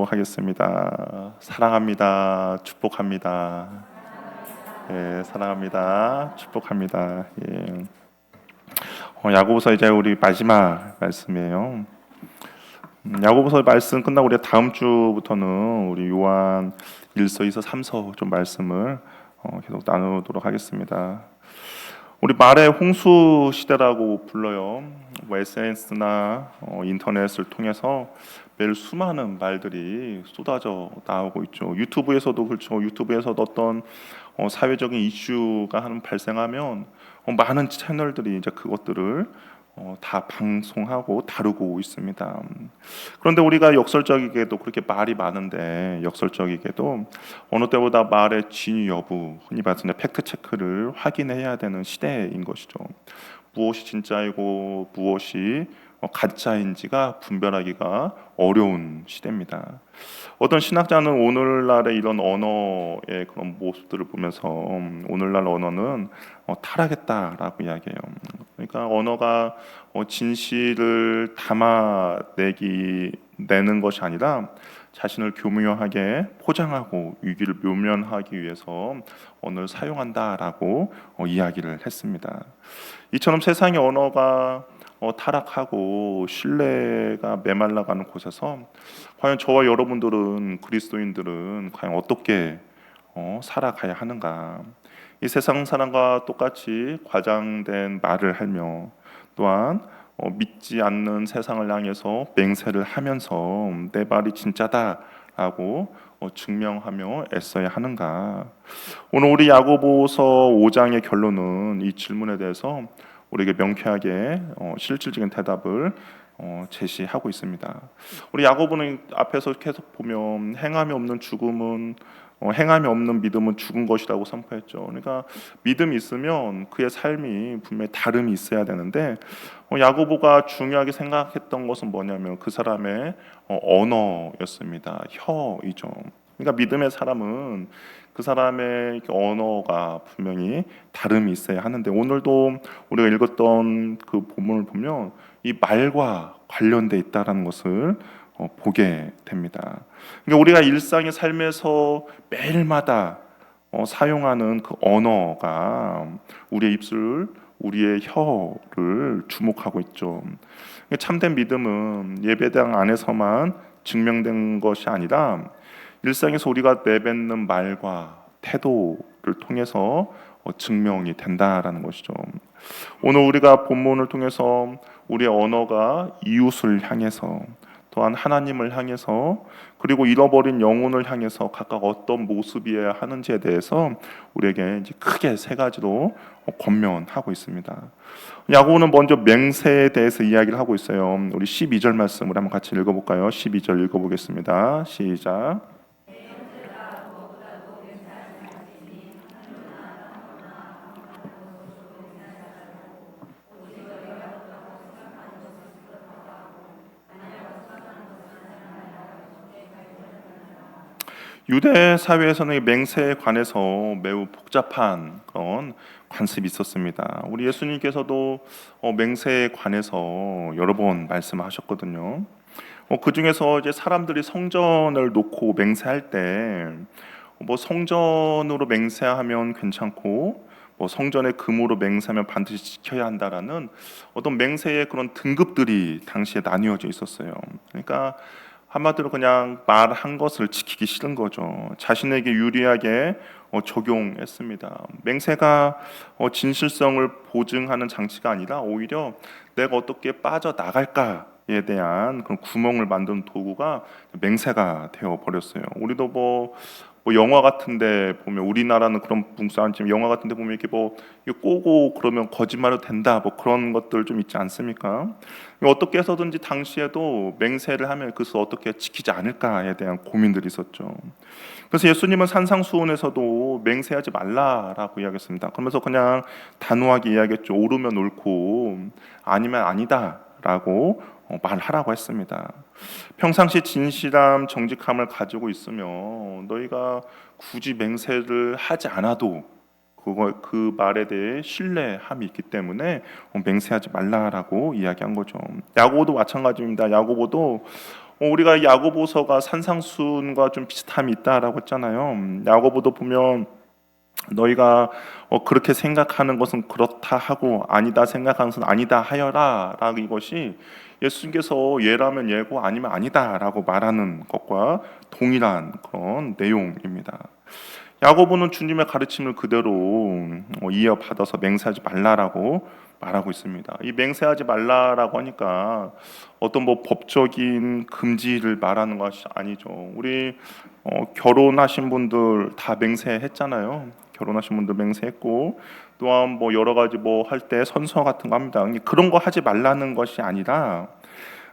기도하도록 하겠습니다. 사랑합니다. 축복합니다. 예, 사랑합니다. 축복합니다. 예. 야고보서 이제 우리 마지막 말씀이에요. 야고보서 말씀 끝나고 우리 다음 주부터는 우리 요한 1서, 2서, 3서 좀 말씀을 계속 나누도록 하겠습니다. 우리 말의 홍수 시대라고 불러요. 뭐 SNS나 인터넷을 통해서 매일 수많은 말들이 쏟아져 나오고 있죠. 유튜브에서도 그렇죠. 유튜브에서도 어떤 사회적인 이슈가 발생하면 많은 채널들이 이제 그것들을 다 방송하고 다루고 있습니다. 그런데 우리가 역설적이게도 그렇게 말이 많은데 역설적이게도 어느 때보다 말의 진위 여부, 흔히 말하는 팩트 체크를 확인해야 되는 시대인 것이죠. 무엇이 진짜이고 무엇이 가짜인지가 분별하기가 어려운 시대입니다. 어떤 신학자는 오늘날의 이런 언어의 그런 모습들을 보면서 오늘날 언어는 타락했다라고 이야기해요. 그러니까 언어가 진실을 내는 것이 아니라 자신을 교묘하게 포장하고 위기를 묘면하기 위해서 언어를 사용한다라고 이야기를 했습니다. 이처럼 세상의 언어가 타락하고 신뢰가 메말라가는 곳에서 과연 저와 여러분들은 그리스도인들은 과연 어떻게 살아가야 하는가? 이 세상 사람과 똑같이 과장된 말을 하며 또한 믿지 않는 세상을 향해서 맹세를 하면서 내 말이 진짜다라고 증명하며 애써야 하는가? 오늘 우리 야고보서 5장의 결론은 이 질문에 대해서 우리에게 명쾌하게 실질적인 대답을 제시하고 있습니다. 우리 야고보는 앞에서 계속 보면 행함이 없는 죽음은 행함이 없는 믿음은 죽은 것이라고 선포했죠. 그러니까 믿음이 있으면 그의 삶이 분명히 다름이 있어야 되는데 야고보가 중요하게 생각했던 것은 뭐냐면 그 사람의 언어였습니다. 혀이죠. 그러니까 믿음의 사람은 그 사람의 언어가 분명히 다름이 있어야 하는데 오늘도 우리가 읽었던 그 본문을 보면 이 말과 관련돼 있다라는 것을 보게 됩니다. 그러니까 우리가 일상의 삶에서 매일마다 사용하는 그 언어가 우리의 입술, 우리의 혀를 주목하고 있죠. 참된 믿음은 예배당 안에서만 증명된 것이 아니라 일상에서 우리가 내뱉는 말과 태도를 통해서 증명이 된다라는 것이죠. 오늘 우리가 본문을 통해서 우리의 언어가 이웃을 향해서 또한 하나님을 향해서 그리고 잃어버린 영혼을 향해서 각각 어떤 모습이어야 하는지에 대해서 우리에게 이제 크게 세 가지로 권면하고 있습니다. 야고보는 먼저 맹세에 대해서 이야기를 하고 있어요. 우리 12절 말씀을 한번 같이 읽어볼까요? 12절 읽어보겠습니다. 시작. 유대 사회에서는 이 맹세에 관해서 매우 복잡한 그런 관습이 있었습니다. 우리 예수님께서도 맹세에 관해서 여러 번 말씀하셨거든요. 그 중에서 이제 사람들이 성전을 놓고 맹세할 때, 뭐 성전으로 맹세하면 괜찮고, 뭐 성전의 금으로 맹세하면 반드시 지켜야 한다라는 어떤 맹세의 그런 등급들이 당시에 나뉘어져 있었어요. 그러니까 한마디로 그냥 말한 것을 지키기 싫은 거죠. 자신에게 유리하게 적용했습니다. 맹세가 진실성을 보증하는 장치가 아니라 오히려 내가 어떻게 빠져나갈까에 대한 그런 구멍을 만드는 도구가 맹세가 되어 버렸어요. 우리도 뭐 영화 같은데 보면 우리나라는 그런 분수 아니지만 영화 같은데 보면 이렇게 뭐 이거 꼬고 그러면 거짓말도 된다 뭐 그런 것들 좀 있지 않습니까? 어떻게 해서든지 당시에도 맹세를 하면 그것을 어떻게 지키지 않을까에 대한 고민들이 있었죠. 그래서 예수님은 산상수훈에서도 맹세하지 말라라고 이야기했습니다. 그러면서 그냥 단호하게 이야기했죠. 옳으면 옳고 아니면 아니다라고 말하라고 했습니다. 평상시 진실함, 정직함을 가지고 있으면 너희가 굳이 맹세를 하지 않아도 그 말에 대해 신뢰함이 있기 때문에 맹세하지 말라라고 이야기한 거죠. 야고보도 마찬가지입니다. 야고보도 우리가 야고보서가 산상수훈과 좀 비슷함이 있다라고 했잖아요. 야고보도 보면 너희가 그렇게 생각하는 것은 그렇다 하고 아니다 생각하는 것은 아니다 하여라 라고, 이것이 예수님께서 예라면 예고 아니면 아니다라고 말하는 것과 동일한 그런 내용입니다. 야고보는 주님의 가르침을 그대로 이어받아서 맹세하지 말라라고 말하고 있습니다. 이 맹세하지 말라라고 하니까 어떤 뭐 법적인 금지를 말하는 것이 아니죠. 우리 결혼하신 분들 다 맹세했잖아요. 결혼하신 분들 맹세했고, 또한 뭐 여러 가지 뭐 할 때 선서 같은 거 합니다. 그런 거 하지 말라는 것이 아니라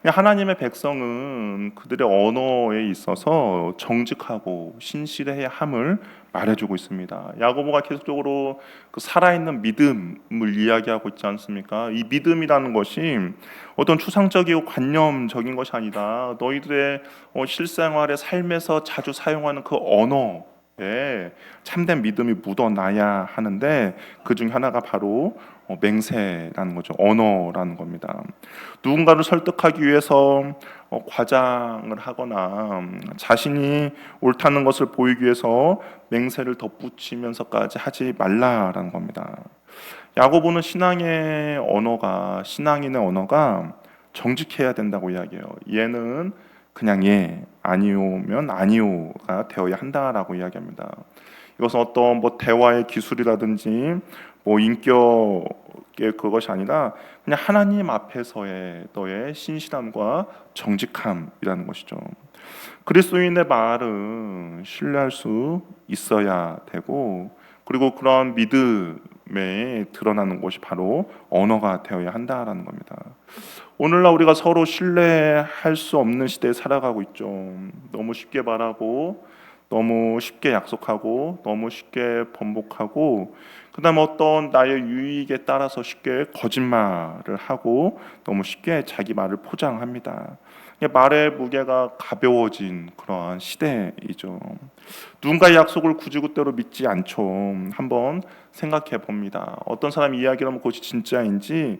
하나님의 백성은 그들의 언어에 있어서 정직하고 신실해야 함을 말해주고 있습니다. 야고보가 계속적으로 그 살아있는 믿음을 이야기하고 있지 않습니까? 이 믿음이라는 것이 어떤 추상적이고 관념적인 것이 아니라 너희들의 실생활의 삶에서 자주 사용하는 그 언어에 참된 믿음이 묻어나야 하는데, 그 중 하나가 바로 맹세라는 거죠. 언어라는 겁니다. 누군가를 설득하기 위해서 과장을 하거나 자신이 옳다는 것을 보이기 위해서 맹세를 덧붙이면서까지 하지 말라라는 겁니다. 야고보는 신앙인의 언어가 정직해야 된다고 이야기해요. 얘는 그냥 예, 아니오면 아니오가 되어야 한다라고 이야기합니다. 이것은 어떤 뭐 대화의 기술이라든지 뭐 인격의 그것이 아니라 그냥 하나님 앞에서의 너의 신실함과 정직함이라는 것이죠. 그리스도인의 말은 신뢰할 수 있어야 되고, 그리고 그런 믿음에 드러나는 것이 바로 언어가 되어야 한다라는 겁니다. 오늘날 우리가 서로 신뢰할 수 없는 시대에 살아가고 있죠. 너무 쉽게 말하고, 너무 쉽게 약속하고, 너무 쉽게 번복하고, 그다음 어떤 나의 유익에 따라서 쉽게 거짓말을 하고, 너무 쉽게 자기 말을 포장합니다. 말의 무게가 가벼워진 그러한 시대이죠. 누군가의 약속을 구지굿대로 믿지 않죠. 한번 생각해 봅니다. 어떤 사람이 이야기를 하면 그것이 진짜인지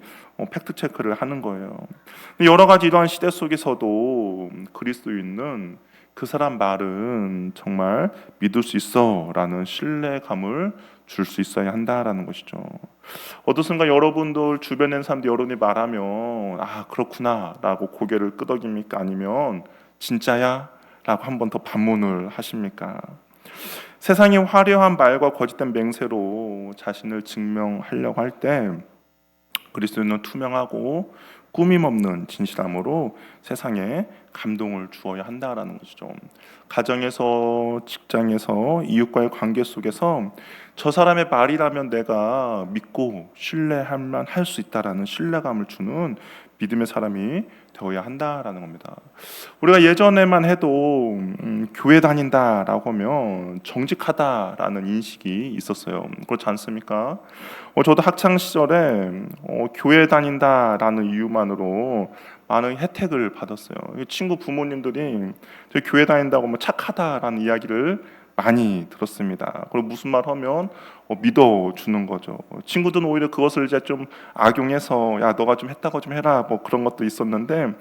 팩트 체크를 하는 거예요. 여러 가지 이러한 시대 속에서도 그리스도인은 그 사람 말은 정말 믿을 수 있어라는 신뢰감을 줄 수 있어야 한다라는 것이죠. 어떤 순간 여러분들 주변에 있는 사람들이 여러분이 말하면 아 그렇구나라고 고개를 끄덕입니까? 아니면 진짜야? 라고 한 번 더 반문을 하십니까? 세상이 화려한 말과 거짓된 맹세로 자신을 증명하려고 할 때 그리스도는 투명하고 꾸밈 없는 진실함으로 세상에 감동을 주어야 한다라는 것이죠. 가정에서, 직장에서, 이웃과의 관계 속에서 저 사람의 말이라면 내가 믿고 신뢰할 만 할 수 있다라는 신뢰감을 주는 믿음의 사람이 되어야 한다라는 겁니다. 우리가 예전에만 해도 교회 다닌다라고 하면 정직하다라는 인식이 있었어요. 그렇지 않습니까? 저도 학창 시절에 교회 다닌다라는 이유만으로 많은 혜택을 받았어요. 친구 부모님들이 저희 교회 다닌다고 뭐 착하다라는 이야기를 많이 들었습니다. 그리고 무슨 말 하면 믿어주는 거죠. 친구들은 오히려 그것을 이제 좀 악용해서 야 너가 좀 했다고 좀 해라 뭐 그런 것도 있었는데,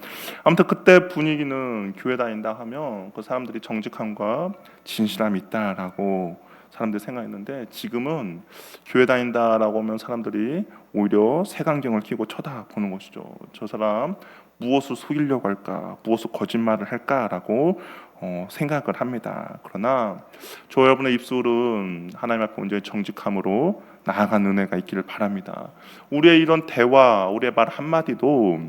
아무튼 그때 분위기는 교회 다닌다 하면 그 사람들이 정직함과 진실함이 있다라고 사람들이 생각했는데, 지금은 교회 다닌다라고 하면 사람들이 오히려 색안경을 끼고 쳐다보는 것이죠. 저 사람 무엇을 속이려고 할까, 무엇을 거짓말을 할까라고 생각을 합니다. 그러나 저 여러분의 입술은 하나님 앞에 온전히 정직함으로 나아간 은혜가 있기를 바랍니다. 우리의 이런 대화, 우리의 말 한마디도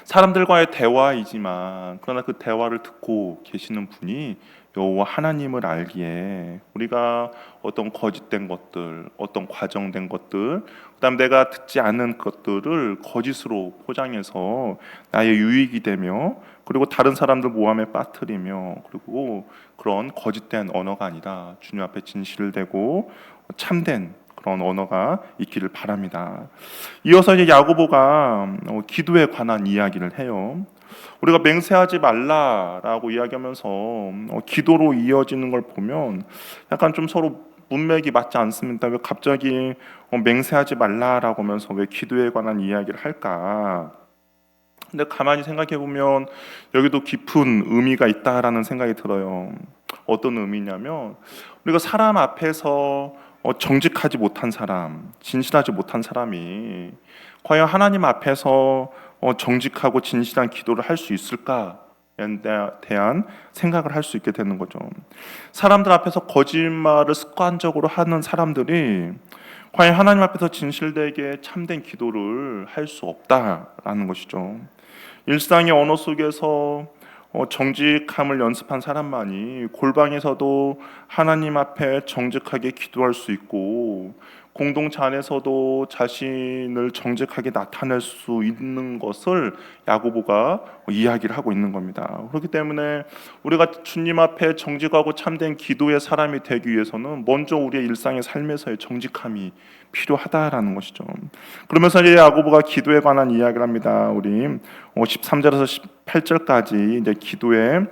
사람들과의 대화이지만, 그러나 그 대화를 듣고 계시는 분이 여호와 하나님을 알기에 우리가 어떤 거짓된 것들, 어떤 과정된 것들, 그다음 내가 듣지 않은 것들을 거짓으로 포장해서 나의 유익이 되며, 그리고 다른 사람들 모함에 빠뜨리며, 그리고 그런 거짓된 언어가 아니라 주님 앞에 진실되고 참된 그런 언어가 있기를 바랍니다. 이어서 이제 야고보가 기도에 관한 이야기를 해요. 우리가 맹세하지 말라라고 이야기하면서 기도로 이어지는 걸 보면 약간 좀 서로 문맥이 맞지 않습니다. 왜 갑자기 맹세하지 말라라고 하면서 왜 기도에 관한 이야기를 할까? 근데 가만히 생각해 보면 여기도 깊은 의미가 있다라는 생각이 들어요. 어떤 의미냐면 우리가 사람 앞에서 정직하지 못한 사람, 진실하지 못한 사람이 과연 하나님 앞에서 정직하고 진실한 기도를 할 수 있을까에 대한 생각을 할 수 있게 되는 거죠. 사람들 앞에서 거짓말을 습관적으로 하는 사람들이 과연 하나님 앞에서 진실되게 참된 기도를 할 수 없다라는 것이죠. 일상의 언어 속에서 정직함을 연습한 사람만이 골방에서도 하나님 앞에 정직하게 기도할 수 있고 공동체 안에서도 자신을 정직하게 나타낼 수 있는 것을 야고보가 이야기를 하고 있는 겁니다. 그렇기 때문에 우리가 주님 앞에 정직하고 참된 기도의 사람이 되기 위해서는 먼저 우리의 일상의 삶에서의 정직함이 필요하다라는 것이죠. 그러면서 이제 야고보가 기도에 관한 이야기를 합니다. 우리 13절에서 18절까지 이제 기도의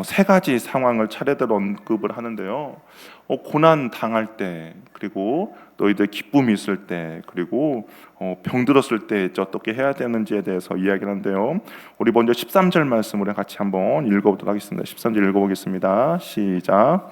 세 가지 상황을 차례대로 언급을 하는데요. 고난 당할 때, 그리고 너희들 기쁨이 있을 때, 그리고 병들었을 때 어떻게 해야 되는지에 대해서 이야기를 하는데요. 우리 먼저 13절 말씀을 같이 한번 읽어보도록 하겠습니다. 13절 읽어보겠습니다. 시작.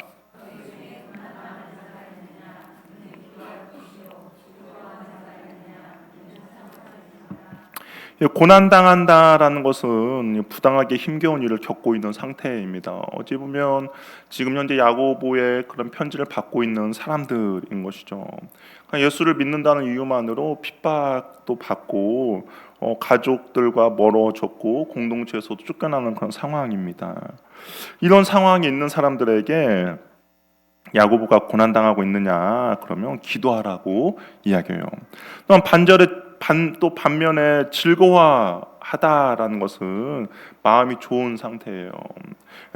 고난당한다라는 것은 부당하게 힘겨운 일을 겪고 있는 상태입니다. 어찌 보면 지금 현재 야고보의 그런 편지를 받고 있는 사람들인 것이죠. 예수를 믿는다는 이유만으로 핍박도 받고 가족들과 멀어졌고 공동체에서도 쫓겨나는 그런 상황입니다. 이런 상황에 있는 사람들에게 야고보가 고난당하고 있느냐 그러면 기도하라고 이야기해요. 또한 또 반면에 즐거워하다라는 것은 마음이 좋은 상태예요.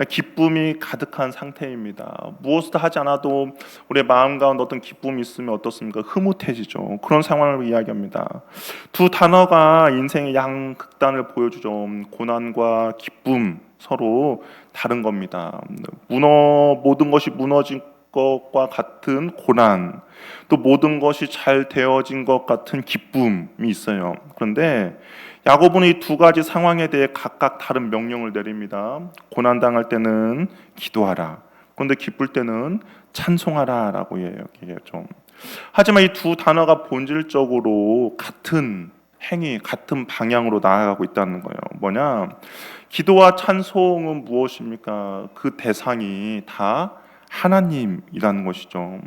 기쁨이 가득한 상태입니다. 무엇도 하지 않아도 우리의 마음 가운데 어떤 기쁨이 있으면 어떻습니까? 흐뭇해지죠. 그런 상황을 이야기합니다. 두 단어가 인생의 양극단을 보여주죠. 고난과 기쁨 서로 다른 겁니다. 모든 것이 무너진 것과 같은 고난, 또 모든 것이 잘 되어진 것 같은 기쁨이 있어요. 그런데 야고보는 이 두 가지 상황에 대해 각각 다른 명령을 내립니다. 고난 당할 때는 기도하라. 그런데 기쁠 때는 찬송하라라고 얘기해요. 하지만 이 두 단어가 본질적으로 같은 행위, 같은 방향으로 나아가고 있다는 거예요. 뭐냐? 기도와 찬송은 무엇입니까? 그 대상이 다 하나님이라는 것이죠.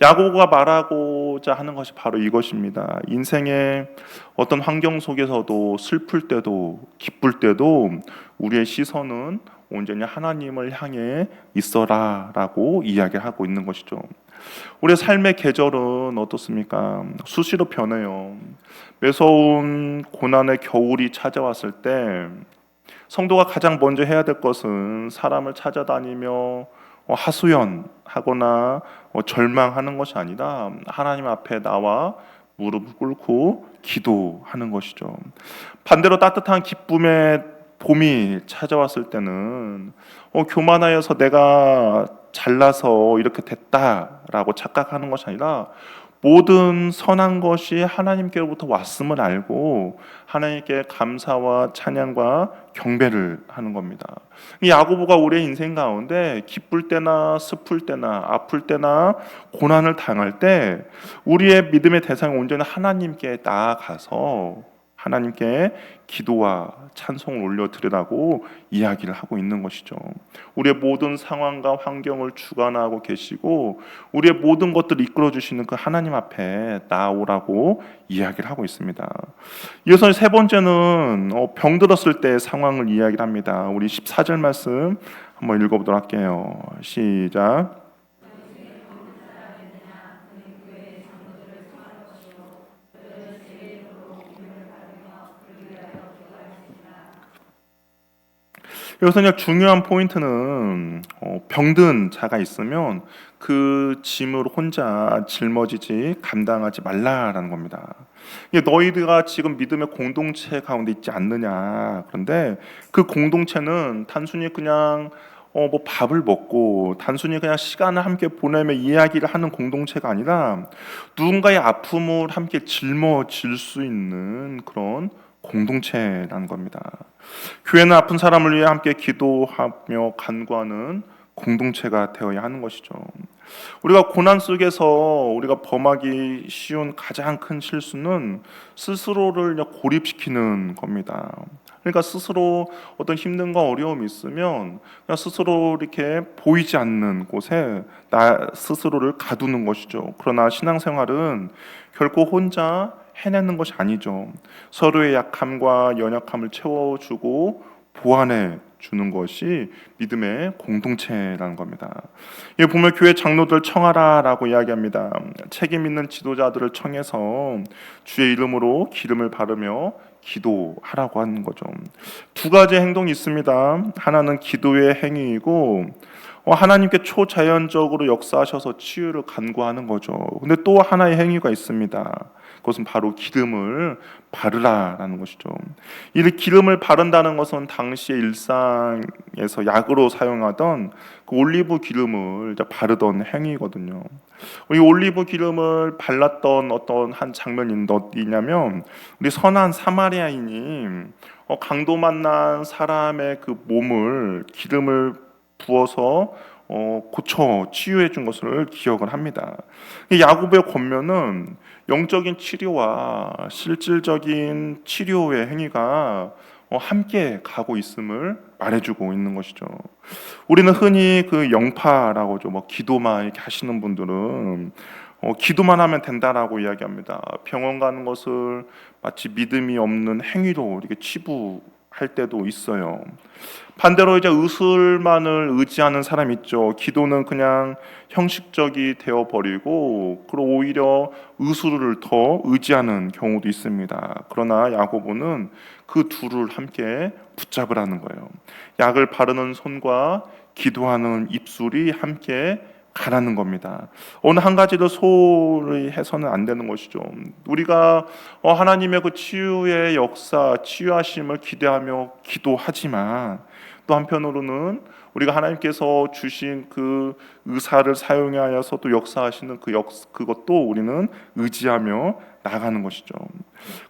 야고보가 말하고자 하는 것이 바로 이것입니다. 인생의 어떤 환경 속에서도 슬플 때도 기쁠 때도 우리의 시선은 온전히 하나님을 향해 있어라라고 이야기하고 있는 것이죠. 우리의 삶의 계절은 어떻습니까? 수시로 변해요. 매서운 고난의 겨울이 찾아왔을 때 성도가 가장 먼저 해야 될 것은 사람을 찾아다니며 하소연하거나 절망하는 것이 아니라 하나님 앞에 나와 무릎을 꿇고 기도하는 것이죠. 반대로 따뜻한 기쁨의 봄이 찾아왔을 때는 교만하여서 내가 잘나서 이렇게 됐다라고 착각하는 것이 아니라 모든 선한 것이 하나님께로부터 왔음을 알고 하나님께 감사와 찬양과 경배를 하는 겁니다. 이 야고보가 우리의 인생 가운데 기쁠 때나 슬플 때나 아플 때나 고난을 당할 때 우리의 믿음의 대상이 온전히 하나님께 나아가서 하나님께 기도와 찬송을 올려드리라고 이야기를 하고 있는 것이죠. 우리의 모든 상황과 환경을 주관하고 계시고 우리의 모든 것들을 이끌어 주시는 그 하나님 앞에 나오라고 이야기를 하고 있습니다. 이어서 세 번째는 병들었을 때의 상황을 이야기를 합니다. 우리 14절 말씀 한번 읽어보도록 할게요. 시작. 여기서 중요한 포인트는 병든 자가 있으면 그 짐을 혼자 짊어지지 감당하지 말라라는 겁니다. 이게 너희들가 지금 믿음의 공동체 가운데 있지 않느냐. 그런데 그 공동체는 단순히 그냥 밥을 먹고 단순히 그냥 시간을 함께 보내며 이야기를 하는 공동체가 아니라 누군가의 아픔을 함께 짊어질 수 있는 그런 공동체라는 겁니다. 교회는 아픈 사람을 위해 함께 기도하며 간구하는 공동체가 되어야 하는 것이죠. 우리가 고난 속에서 우리가 범하기 쉬운 가장 큰 실수는 스스로를 고립시키는 겁니다. 그러니까 스스로 어떤 힘든과 어려움이 있으면 그냥 스스로 이렇게 보이지 않는 곳에 나 스스로를 가두는 것이죠. 그러나 신앙생활은 결코 혼자 해내는 것이 아니죠. 서로의 약함과 연약함을 채워주고 보완해 주는 것이 믿음의 공동체라는 겁니다. 이 보면 교회 장로들 청하라라고 이야기합니다. 책임 있는 지도자들을 청해서 주의 이름으로 기름을 바르며 기도하라고 하는 거죠. 두 가지 행동이 있습니다. 하나는 기도의 행위이고 하나님께 초자연적으로 역사하셔서 치유를 간구하는 거죠. 근데 또 하나의 행위가 있습니다. 그것은 바로 기름을 바르라라는 것이죠. 이 기름을 바른다는 것은 당시의 일상에서 약으로 사용하던 그 올리브 기름을 바르던 행위거든요. 이 올리브 기름을 발랐던 어떤 한 장면이 어디냐면 우리 선한 사마리아인이 강도 만난 사람의 그 몸을 기름을 부어서 고쳐 치유해 준 것을 기억을 합니다. 야곱의 권면은 영적인 치료와 실질적인 치료의 행위가 함께 가고 있음을 말해주고 있는 것이죠. 우리는 흔히 그 영파라고 하죠. 기도만 이렇게 하시는 분들은 기도만 하면 된다라고 이야기합니다. 병원 가는 것을 마치 믿음이 없는 행위로 이렇게 치부할 때도 있어요. 반대로 이제 의술만을 의지하는 사람 있죠. 기도는 그냥 형식적이 되어 버리고 그리고 오히려 의술을 더 의지하는 경우도 있습니다. 그러나 야고보는 그 둘을 함께 붙잡으라는 거예요. 약을 바르는 손과 기도하는 입술이 함께 가라는 겁니다. 어느 한 가지도 소홀히 해서는 안 되는 것이죠. 우리가 하나님의 그 치유의 역사, 치유하심을 기대하며 기도하지만 또 한편으로는 우리가 하나님께서 주신 그 의사를 사용하여서 또 역사하시는 그것도 우리는 의지하며 나가는 것이죠.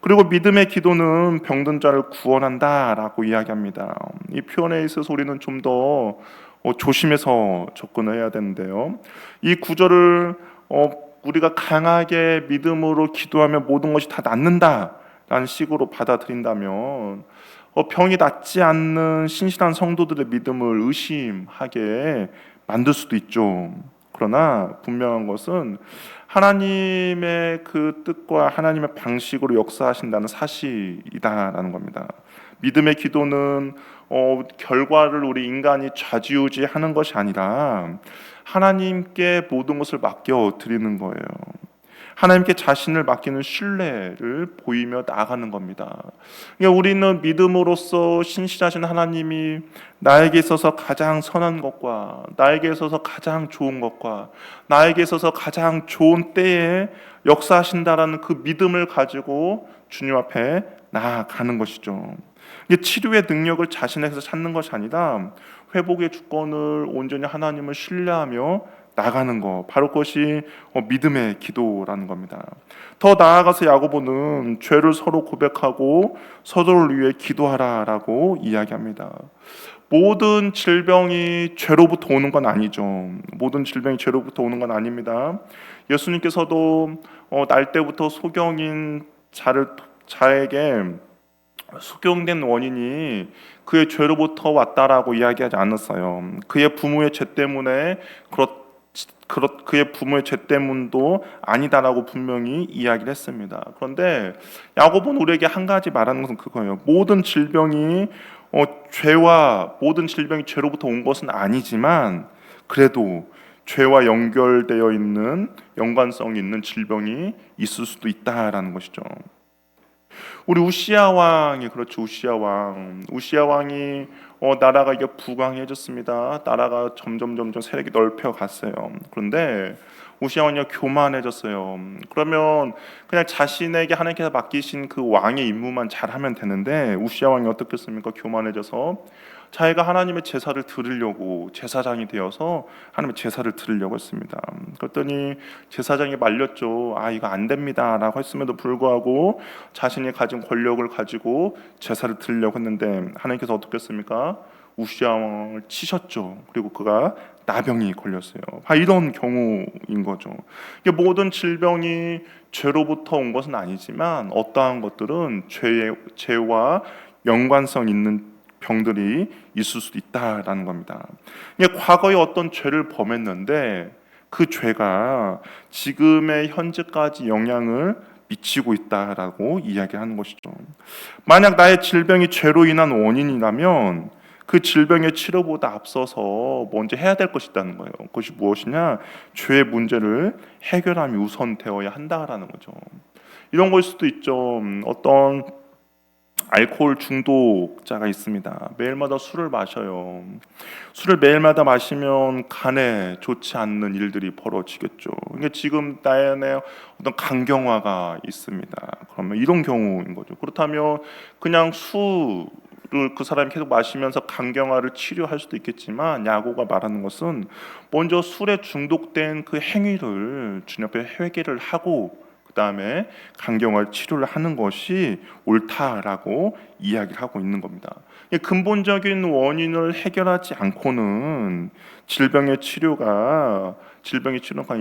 그리고 믿음의 기도는 병든 자를 구원한다라고 이야기합니다. 이 표현에 있어서 우리는 좀 더 조심해서 접근을 해야 되는데요. 이 구절을 우리가 강하게 믿음으로 기도하면 모든 것이 다 낫는다라는 식으로 받아들인다면 병이 낫지 않는 신실한 성도들의 믿음을 의심하게 만들 수도 있죠. 그러나 분명한 것은 하나님의 그 뜻과 하나님의 방식으로 역사하신다는 사실이다라는 겁니다. 믿음의 기도는 결과를 우리 인간이 좌지우지하는 것이 아니라 하나님께 모든 것을 맡겨 드리는 거예요. 하나님께 자신을 맡기는 신뢰를 보이며 나아가는 겁니다. 그러니까 우리는 믿음으로써 신실하신 하나님이 나에게 있어서 가장 선한 것과 나에게 있어서 가장 좋은 것과 나에게 있어서 가장 좋은 때에 역사하신다라는 그 믿음을 가지고 주님 앞에 나아가는 것이죠. 치료의 능력을 자신에게서 찾는 것이 아니라 회복의 주권을 온전히 하나님을 신뢰하며 나가는 것, 바로 그것이 믿음의 기도라는 겁니다. 더 나아가서 야고보는 죄를 서로 고백하고 서로를 위해 기도하라라고 이야기합니다. 모든 질병이 죄로부터 오는 건 아니죠. 모든 질병이 죄로부터 오는 건 아닙니다. 예수님께서도 날 때부터 소경인 자에게 소경된 원인이 그의 죄로부터 왔다라고 이야기하지 않았어요. 그의 부모의 죄 때문에 그의 부모의 죄 때문도 아니다라고 분명히 이야기를 했습니다. 그런데 야고보는 우리에게 한 가지 말하는 것은 그거예요. 모든 질병이 죄로부터 온 것은 아니지만 그래도 죄와 연결되어 있는 연관성이 있는 질병이 있을 수도 있다라는 것이죠. 우리 우시야 왕이 그렇죠. 우시야 왕이 나라가 이게 부강해졌습니다. 나라가 점점 세력이 넓혀 갔어요. 그런데 우시야 왕이 교만해졌어요. 그러면 그냥 자신에게 하나님께서 맡기신 그 왕의 임무만 잘하면 되는데 우시야 왕이 어떻겠습니까? 교만해져서 자기가 하나님의 제사를 드리려고 제사장이 되어서 하나님의 제사를 드리려고 했습니다. 그랬더니 제사장이 말렸죠. 이거 안 됩니다라고 했음에도 불구하고 자신이 가진 권력을 가지고 제사를 드리려고 했는데 하나님께서 어떻게 했습니까? 우시아 왕을 치셨죠. 그리고 그가 나병이 걸렸어요. 이런 경우인 거죠. 모든 질병이 죄로부터 온 것은 아니지만 어떠한 것들은 죄와 연관성 있는 병들이 있을 수도 있다라는 겁니다. 과거에 어떤 죄를 범했는데 그 죄가 지금의 현재까지 영향을 미치고 있다라고 이야기하는 것이죠. 만약 나의 질병이 죄로 인한 원인이라면 그 질병의 치료보다 앞서서 먼저 해야 될 것이 있다는 거예요. 그것이 무엇이냐? 죄의 문제를 해결함이 우선되어야 한다라는 거죠. 이런 걸 수도 있죠. 어떤 알코올 중독자가 있습니다. 매일마다 술을 마셔요. 술을 매일마다 마시면 간에 좋지 않는 일들이 벌어지겠죠. 이게 지금 나의 안에 어떤 간경화가 있습니다. 그러면 이런 경우인 거죠. 그렇다면 그냥 술을 그 사람이 계속 마시면서 간경화를 치료할 수도 있겠지만 야고가 말하는 것은 먼저 술에 중독된 그 행위를 주님 앞에 회개를 하고 그 다음에 간경화 치료를 하는 것이 옳다라고 이야기를 하고 있는 겁니다. 근본적인 원인을 해결하지 않고는 질병의 치료가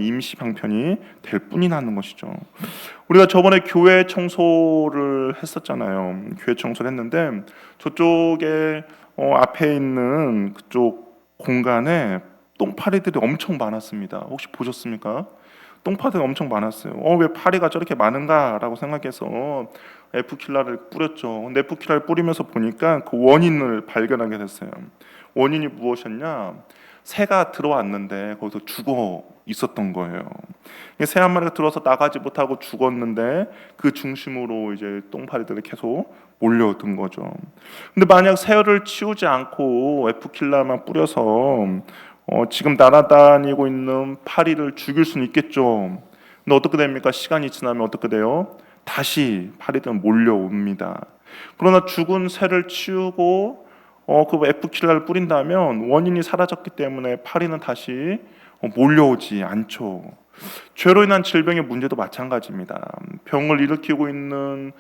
임시 방편이 될 뿐이라는 것이죠. 우리가 저번에 교회 청소를 했었잖아요. 교회 청소를 했는데 저쪽에 앞에 있는 그쪽 공간에 똥파리들이 엄청 많았습니다. 혹시 보셨습니까? 똥파리가 엄청 많았어요. 왜 파리가 저렇게 많은가라고 생각해서 F킬라를 뿌렸죠. 근데 F킬라를 뿌리면서 보니까 그 원인을 발견하게 됐어요. 원인이 무엇이었냐? 새가 들어왔는데 거기서 죽어 있었던 거예요. 새 한 마리가 들어와서 나가지 못하고 죽었는데 그 중심으로 이제 똥파리들이 계속 몰려든 거죠. 근데 만약 새를 치우지 않고 F킬라만 뿌려서 지금 날아다니고 있는 파리를 죽일 수는 있겠죠. 근데 어떻게 됩니까? 시간이 지나면 어떻게 돼요? 다시 파리들은 몰려옵니다. 그러나 죽은 새를 치우고 그 F킬라를 뿌린다면 원인이 사라졌기 때문에 파리는 다시 몰려오지 않죠. 죄로 인한 질병의 문제도 마찬가지입니다. 병을 일으키고 있는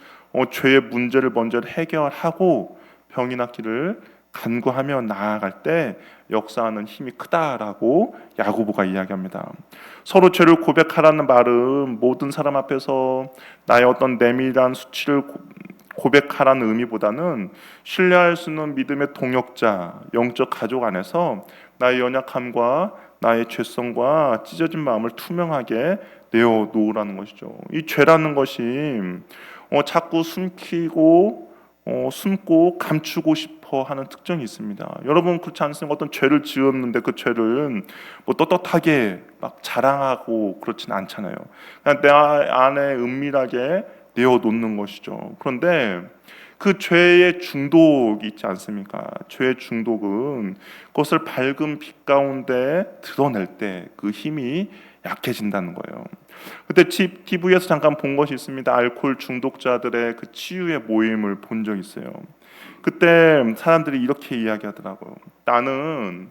죄의 문제를 먼저 해결하고 병이 낫기를 간구하며 나아갈 때 역사하는 힘이 크다라고 야고보가 이야기합니다. 서로 죄를 고백하라는 말은 모든 사람 앞에서 나의 어떤 내밀한 수치를 고백하라는 의미보다는 신뢰할 수 있는 믿음의 동역자, 영적 가족 안에서 나의 연약함과 나의 죄성과 찢어진 마음을 투명하게 내어놓으라는 것이죠. 이 죄라는 것이 자꾸 숨고 감추고 싶어 하는 특징이 있습니다. 여러분 그렇지 않습니까? 어떤 죄를 지었는데 그 죄를 떳떳하게 막 자랑하고 그렇지는 않잖아요. 그냥 내 안에 은밀하게 내어놓는 것이죠. 그런데 그 죄의 중독이 있지 않습니까? 죄의 중독은 그것을 밝은 빛 가운데 드러낼 때 그 힘이 약해진다는 거예요. 그때 TV에서 잠깐 본 것이 있습니다. 알코올 중독자들의 그 치유의 모임을 본 적이 있어요. 그때 사람들이 이렇게 이야기하더라고요. 나는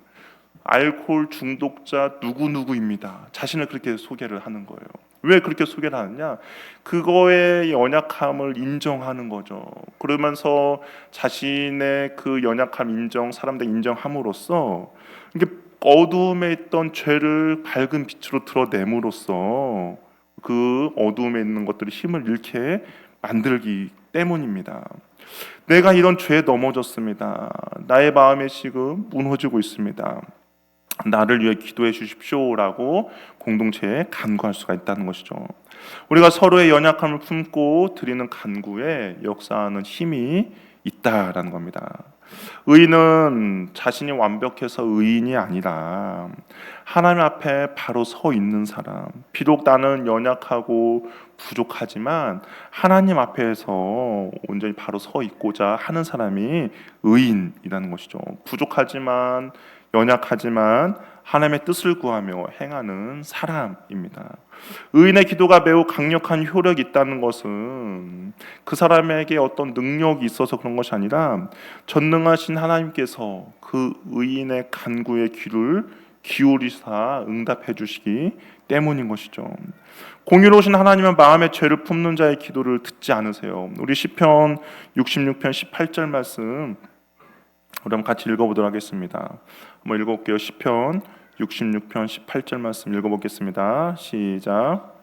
알코올 중독자 누구누구입니다. 자신을 그렇게 소개를 하는 거예요. 왜 그렇게 소개를 하느냐? 그거의 연약함을 인정하는 거죠. 그러면서 자신의 그 연약함 사람들 인정함으로써 이게 어두움에 있던 죄를 밝은 빛으로 드러냄으로써 그 어두움에 있는 것들이 힘을 잃게 만들기 때문입니다. 내가 이런 죄에 넘어졌습니다. 나의 마음이 지금 무너지고 있습니다. 나를 위해 기도해 주십시오라고 공동체에 간구할 수가 있다는 것이죠. 우리가 서로의 연약함을 품고 드리는 간구에 역사하는 힘이 있다라는 겁니다. 의인은 자신이 완벽해서 의인이 아니라 하나님 앞에 바로 서 있는 사람. 비록 나는 연약하고 부족하지만 하나님 앞에서 온전히 바로 서 있고자 하는 사람이 의인이라는 것이죠. 부족하지만 연약하지만 하나님의 뜻을 구하며 행하는 사람입니다. 의인의 기도가 매우 강력한 효력이 있다는 것은 그 사람에게 어떤 능력이 있어서 그런 것이 아니라 전능하신 하나님께서 그 의인의 간구의 귀를 기울이사 응답해 주시기 때문인 것이죠. 공의로우신 하나님은 마음의 죄를 품는 자의 기도를 듣지 않으세요. 우리 시편 66편 18절 말씀 우리 한번 같이 읽어보도록 하겠습니다. 한번 읽어볼게요. 시편 66편 18절 말씀 읽어보겠습니다. 시작.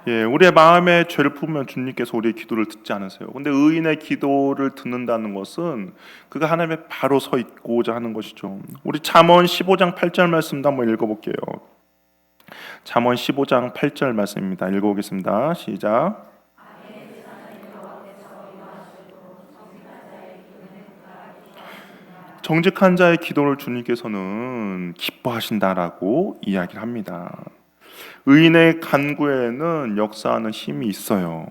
예, 우리의 마음에 죄를 품으면 주님께서 우리의 기도를 듣지 않으세요. 근데 의인의 기도를 듣는다는 것은 그가 하나님의 바로 서 있고자 하는 것이죠. 우리 잠언 15장 8절 말씀도 한번 읽어볼게요. 잠언 15장 8절 말씀입니다. 읽어보겠습니다. 시작. 정직한 자의 기도를 주님께서는 기뻐하신다라고 이야기를 합니다. 의인의 간구에는 역사하는 힘이 있어요.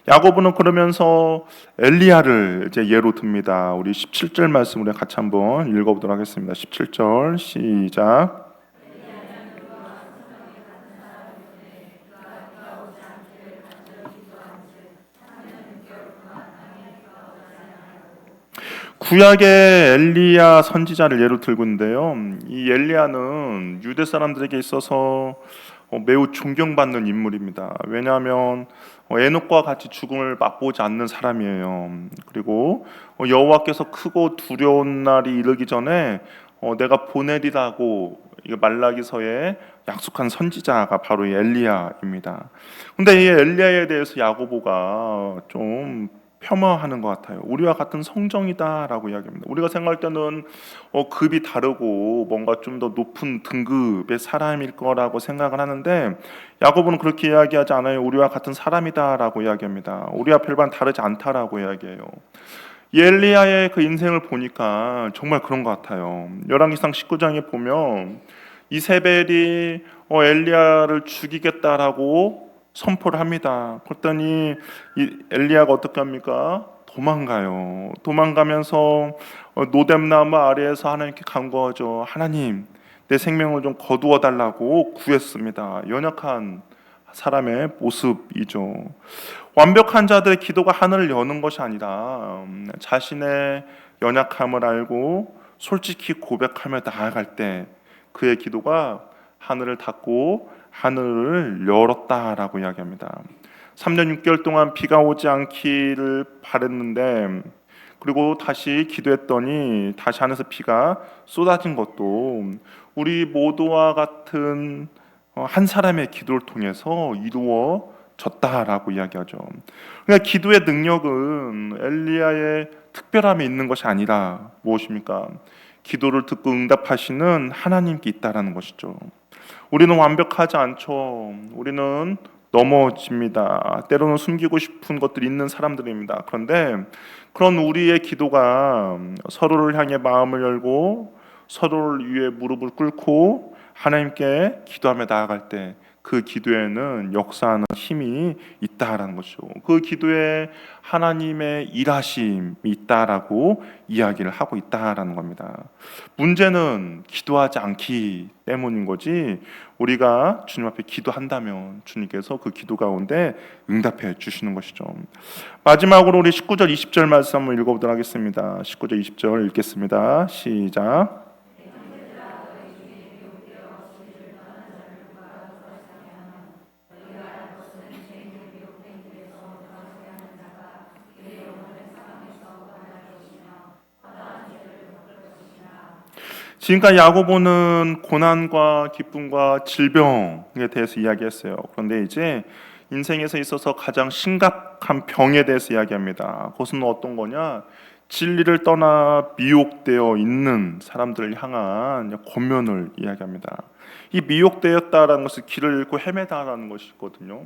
야고보는 그러면서 엘리야를 이제 예로 듭니다. 우리 17절 말씀 우리 같이 한번 읽어보도록 하겠습니다. 17절 시작. 구약의 엘리야 선지자를 예로 들고 있는데요. 이 엘리야는 유대 사람들에게 있어서 매우 존경받는 인물입니다. 왜냐하면 에녹과 같이 죽음을 맛보지 않는 사람이에요. 그리고 여호와께서 크고 두려운 날이 이르기 전에 내가 보내리라고 말라기서에 약속한 선지자가 바로 이 엘리야입니다. 근데 이 엘리야에 대해서 야고보가 좀 폄하하는 것 같아요. 우리와 같은 성정이다라고 이야기합니다. 우리가 생각할 때는 급이 다르고 뭔가 좀 더 높은 등급의 사람일 거라고 생각을 하는데 야고보는 그렇게 이야기하지 않아요. 우리와 같은 사람이다라고 이야기합니다. 우리와 별반 다르지 않다라고 이야기해요. 엘리야의 그 인생을 보니까 정말 그런 것 같아요. 열왕기상 19장에 보면 이세벨이 엘리야를 죽이겠다라고 선포를 합니다. 그랬더니 이 엘리야가 어떻게 합니까? 도망가요. 도망가면서 노뎀나무 아래에서 하나님께 간구하죠. 하나님, 내 생명을 좀 거두어 달라고 구했습니다. 연약한 사람의 모습이죠. 완벽한 자들의 기도가 하늘을 여는 것이 아니라 자신의 연약함을 알고 솔직히 고백하며 나아갈 때 그의 기도가 하늘을 닫고 하늘을 열었다라고 이야기합니다. 3년 6개월 동안 비가 오지 않기를 바랬는데 그리고 다시 기도했더니 다시 하늘에서 비가 쏟아진 것도 우리 모두와 같은 한 사람의 기도를 통해서 이루어졌다라고 이야기하죠. 그러니까 기도의 능력은 엘리야의 특별함에 있는 것이 아니라 무엇입니까? 기도를 듣고 응답하시는 하나님께 있다라는 것이죠. 우리는 완벽하지 않죠. 우리는 넘어집니다. 때로는 숨기고 싶은 것들이 있는 사람들입니다. 그런데 그런 우리의 기도가 서로를 향해 마음을 열고 서로를 위해 무릎을 꿇고 하나님께 기도하며 나아갈 때 그 기도에는 역사하는 힘이 있다라는 것이죠. 그 기도에 하나님의 일하심이 있다라고 이야기를 하고 있다라는 겁니다. 문제는 기도하지 않기 때문인 거지 우리가 주님 앞에 기도한다면 주님께서 그 기도 가운데 응답해 주시는 것이죠. 마지막으로 우리 19절 20절 말씀 한번 읽어보도록 하겠습니다. 19절 20절 읽겠습니다. 시작. 지금까지 야고보는 고난과 기쁨과 질병에 대해서 이야기했어요. 그런데 이제 인생에서 있어서 가장 심각한 병에 대해서 이야기합니다. 그것은 어떤 거냐? 진리를 떠나 미혹되어 있는 사람들을 향한 권면을 이야기합니다. 이 미혹되었다라는 것은 길을 잃고 헤매다라는 것이거든요.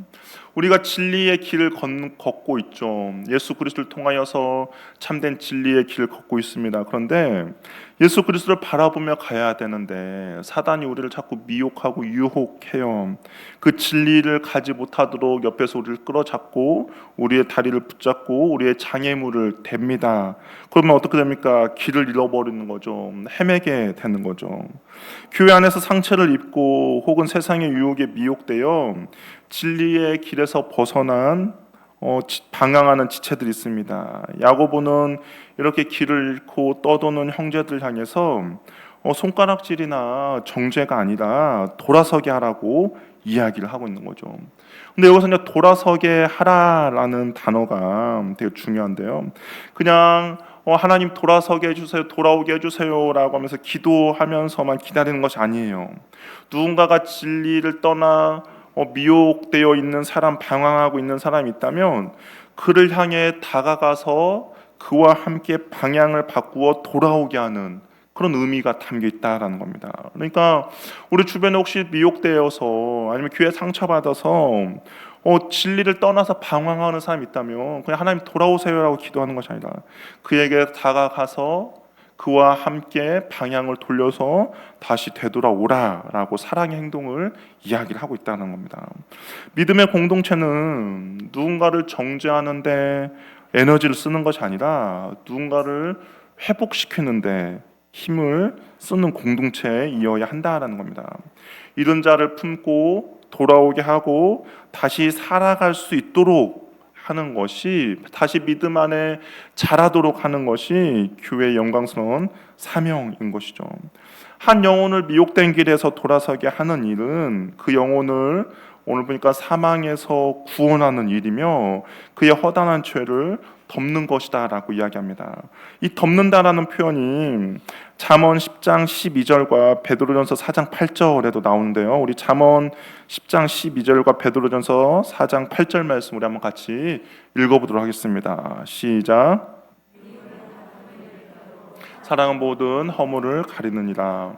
우리가 진리의 길을 걷고 있죠. 예수 그리스도를 통하여서 참된 진리의 길을 걷고 있습니다. 그런데 예수 그리스도를 바라보며 가야 되는데 사단이 우리를 자꾸 미혹하고 유혹해요. 그 진리를 가지 못하도록 옆에서 우리를 끌어잡고 우리의 다리를 붙잡고 우리의 장애물을 댑니다. 그러면 어떻게 됩니까? 길을 잃어버리는 거죠. 헤매게 되는 거죠. 교회 안에서 상처를 입고 혹은 세상의 유혹에 미혹되어 진리의 길에서 벗어난 방황하는 지체들이 있습니다. 야고보는 이렇게 길을 잃고 떠도는 형제들 향해서 손가락질이나 정죄가 아니라 돌아서게 하라고 이야기를 하고 있는 거죠. 근데 여기서 이제 돌아서게 하라라는 단어가 되게 중요한데요. 그냥 하나님 돌아서게 해주세요, 돌아오게 해주세요라고 하면서 기도하면서만 기다리는 것이 아니에요. 누군가가 진리를 떠나 미혹되어 있는 사람, 방황하고 있는 사람이 있다면 그를 향해 다가가서 그와 함께 방향을 바꾸어 돌아오게 하는 그런 의미가 담겨 있다라는 겁니다. 그러니까 우리 주변에 혹시 미혹되어서 아니면 교회 상처받아서 진리를 떠나서 방황하는 사람이 있다면 그냥 하나님 돌아오세요라고 기도하는 것이 아니라 그에게 다가가서 그와 함께 방향을 돌려서 다시 되돌아오라라고 사랑의 행동을 이야기를 하고 있다는 겁니다. 믿음의 공동체는 누군가를 정죄하는데 에너지를 쓰는 것이 아니라 누군가를 회복시키는데 힘을 쓰는 공동체이어야 한다라는 겁니다. 이런 자를 품고 돌아오게 하고 다시 살아갈 수 있도록 하는 것이, 다시 믿음 안에 자라도록 하는 것이 교회의 영광스러운 사명인 것이죠. 한 영혼을 미혹된 길에서 돌아서게 하는 일은 그 영혼을 오늘 보니까 사망에서 구원하는 일이며 그의 허다한 죄를 덮는 것이다라고 이야기합니다. 이 덮는다라는 표현이 잠언 10장 12절과 베드로전서 4장 8절에도 나오는데요. 우리 잠언 10장 12절과 베드로전서 4장 8절 말씀 우리 한번 같이 읽어보도록 하겠습니다. 시작. 사랑은 모든 허물을 가리느니라.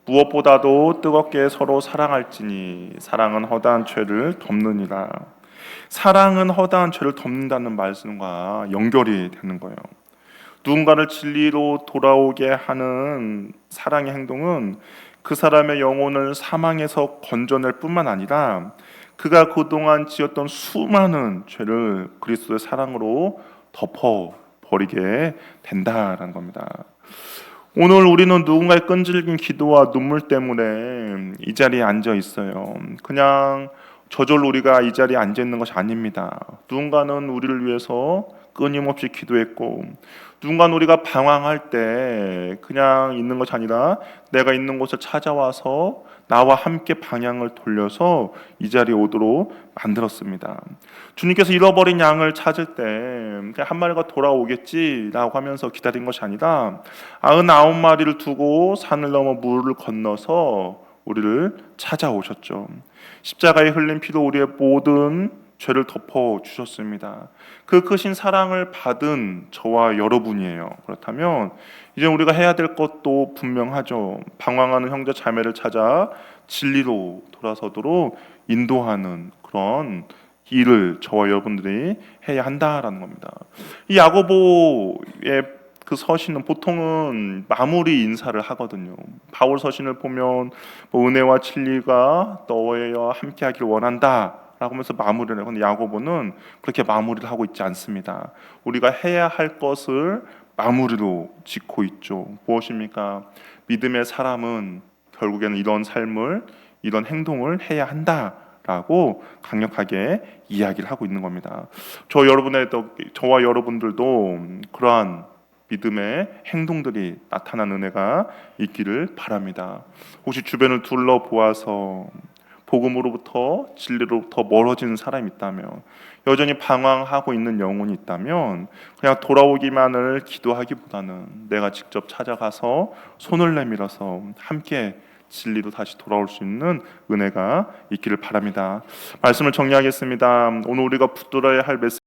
무엇보다도 뜨겁게 서로 사랑할지니 사랑은 허다한 죄를 덮느니라. 사랑은 허다한 죄를 덮는다는 말씀과 연결이 되는 거예요. 누군가를 진리로 돌아오게 하는 사랑의 행동은 그 사람의 영혼을 사망에서 건져낼 뿐만 아니라 그가 그동안 지었던 수많은 죄를 그리스도의 사랑으로 덮어버리게 된다라는 겁니다. 오늘 우리는 누군가의 끈질긴 기도와 눈물 때문에 이 자리에 앉아 있어요. 그냥 저절로 우리가 이 자리에 앉아 있는 것이 아닙니다. 누군가는 우리를 위해서 끊임없이 기도했고, 누군가는 우리가 방황할 때 그냥 있는 것이 아니라 내가 있는 곳을 찾아와서 나와 함께 방향을 돌려서 이 자리에 오도록 만들었습니다. 주님께서 잃어버린 양을 찾을 때 그냥 한 마리가 돌아오겠지라고 하면서 기다린 것이 아니라 99마리를 두고 산을 넘어 물을 건너서 우리를 찾아오셨죠. 십자가에 흘린 피로 우리의 모든 죄를 덮어 주셨습니다. 그 크신 사랑을 받은 저와 여러분이에요. 그렇다면 이제 우리가 해야 될 것도 분명하죠. 방황하는 형제 자매를 찾아 진리로 돌아서도록 인도하는 그런 일을 저와 여러분들이 해야 한다라는 겁니다. 이 야고보의 그 서신은 보통은 마무리 인사를 하거든요. 바울 서신을 보면 은혜와 진리가 너와 함께하기를 원한다 라고 하면서 마무리를 해요. 근데 야고보는 그렇게 마무리를 하고 있지 않습니다. 우리가 해야 할 것을 마무리로 짓고 있죠. 무엇입니까? 믿음의 사람은 결국에는 이런 삶을, 이런 행동을 해야 한다라고 강력하게 이야기를 하고 있는 겁니다. 저와 여러분들도 그러한 믿음의 행동들이 나타나는 은혜가 있기를 바랍니다. 혹시 주변을 둘러보아서 복음으로부터 진리로부터 멀어지는 사람이 있다면, 여전히 방황하고 있는 영혼이 있다면 그냥 돌아오기만을 기도하기보다는 내가 직접 찾아가서 손을 내밀어서 함께 진리로 다시 돌아올 수 있는 은혜가 있기를 바랍니다. 말씀을 정리하겠습니다. 오늘 우리가 붙들어야 할 메시지